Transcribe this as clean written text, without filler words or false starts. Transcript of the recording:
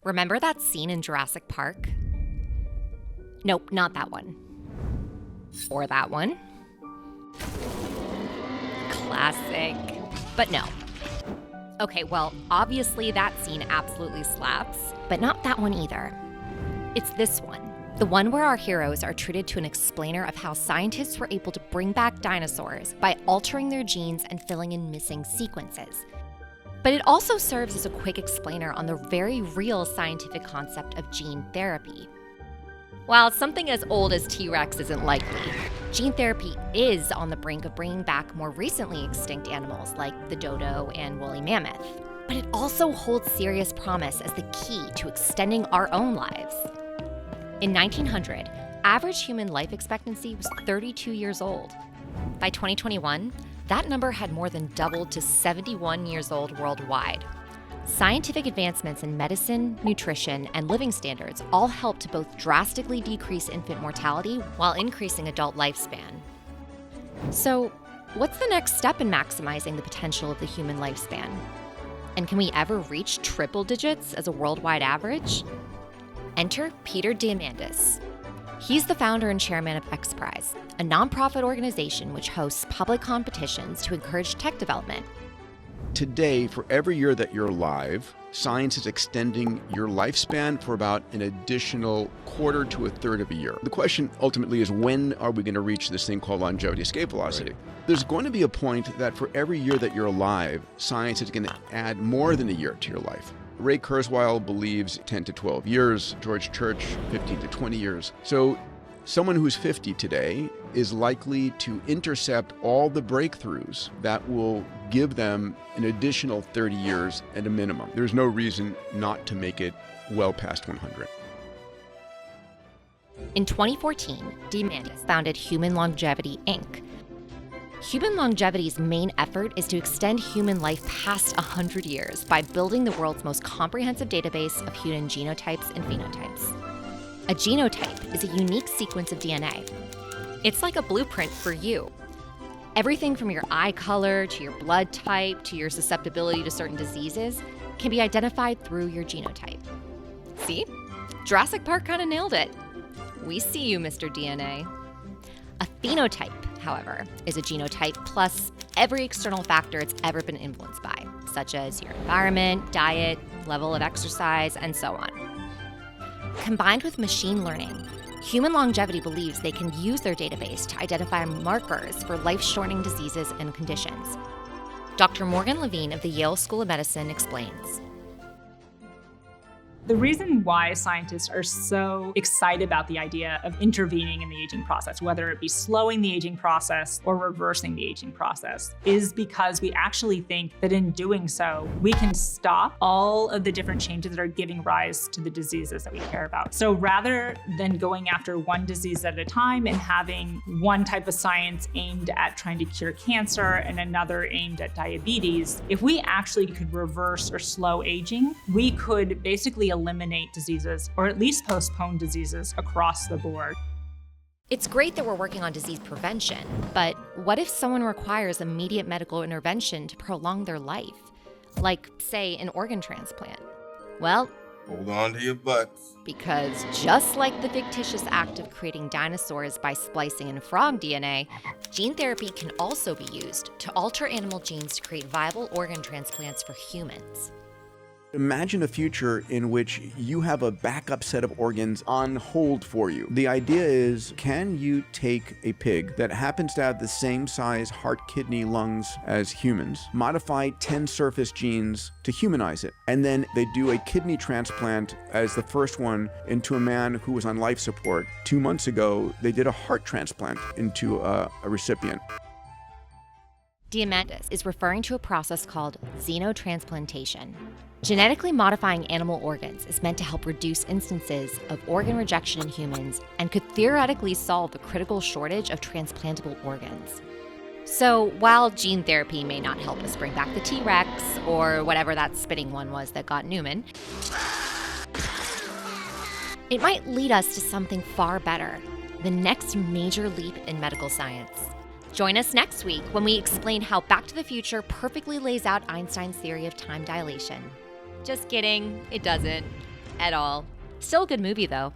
Remember that scene in Jurassic Park? Nope, not that one. Or that one. Classic. But no. Okay, well, obviously that scene absolutely slaps, but not that one either. It's this one. The one where our heroes are treated to an explainer of how scientists were able to bring back dinosaurs by altering their genes and filling in missing sequences. But it also serves as a quick explainer on the very real scientific concept of gene therapy. While something as old as T-Rex isn't likely, gene therapy is on the brink of bringing back more recently extinct animals like the dodo and woolly mammoth. But it also holds serious promise as the key to extending our own lives. In 1900, average human life expectancy was 32 years old. By 2021, that number had more than doubled to 71 years old worldwide. Scientific advancements in medicine, nutrition, and living standards all help to both drastically decrease infant mortality while increasing adult lifespan. So, what's the next step in maximizing the potential of the human lifespan? And can we ever reach triple digits as a worldwide average? Enter Peter Diamandis. He's the founder and chairman of X Prize, a nonprofit organization which hosts public competitions to encourage tech development. Today, for every year that you're alive, science is extending your lifespan for about an additional quarter to a third of a year. The question ultimately is, when are we going to reach this thing called longevity escape velocity? Right. There's going to be a point that for every year that you're alive, science is going to add more than a year to your life. Ray Kurzweil believes 10 to 12 years, George Church 15 to 20 years. So someone who's 50 today is likely to intercept all the breakthroughs that will give them an additional 30 years at a minimum. There's no reason not to make it well past 100. In 2014, Diamandis founded Human Longevity, Inc. Human Longevity's main effort is to extend human life past 100 years by building the world's most comprehensive database of human genotypes and phenotypes. A genotype is a unique sequence of DNA. It's like a blueprint for you. Everything from your eye color to your blood type to your susceptibility to certain diseases can be identified through your genotype. See? Jurassic Park kind of nailed it. We see you, Mr. DNA. A phenotype, however, is a genotype plus every external factor it's ever been influenced by, such as your environment, diet, level of exercise, and so on. Combined with machine learning, Human Longevity believes they can use their database to identify markers for life-shortening diseases and conditions. Dr. Morgan Levine of the Yale School of Medicine explains. The reason why scientists are so excited about the idea of intervening in the aging process, whether it be slowing the aging process or reversing the aging process, is because we actually think that in doing so, we can stop all of the different changes that are giving rise to the diseases that we care about. So rather than going after one disease at a time and having one type of science aimed at trying to cure cancer and another aimed at diabetes, if we actually could reverse or slow aging, we could basically eliminate diseases, or at least postpone diseases across the board. It's great that we're working on disease prevention, but what if someone requires immediate medical intervention to prolong their life? Like, say, an organ transplant? Well, hold on to your butts. Because just like the fictitious act of creating dinosaurs by splicing in frog DNA, gene therapy can also be used to alter animal genes to create viable organ transplants for humans. Imagine a future in which you have a backup set of organs on hold for you. The idea is, can you take a pig that happens to have the same size heart, kidney, lungs as humans, modify 10 surface genes to humanize it, and then they do a kidney transplant as the first one into a man who was on life support. 2 months ago, they did a heart transplant into a recipient. Diamandis is referring to a process called xenotransplantation. Genetically modifying animal organs is meant to help reduce instances of organ rejection in humans and could theoretically solve the critical shortage of transplantable organs. So while gene therapy may not help us bring back the T-Rex or whatever that spitting one was that got Newman, it might lead us to something far better, the next major leap in medical science. Join us next week when we explain how Back to the Future perfectly lays out Einstein's theory of time dilation. Just kidding, it doesn't. at all. Still a good movie, though.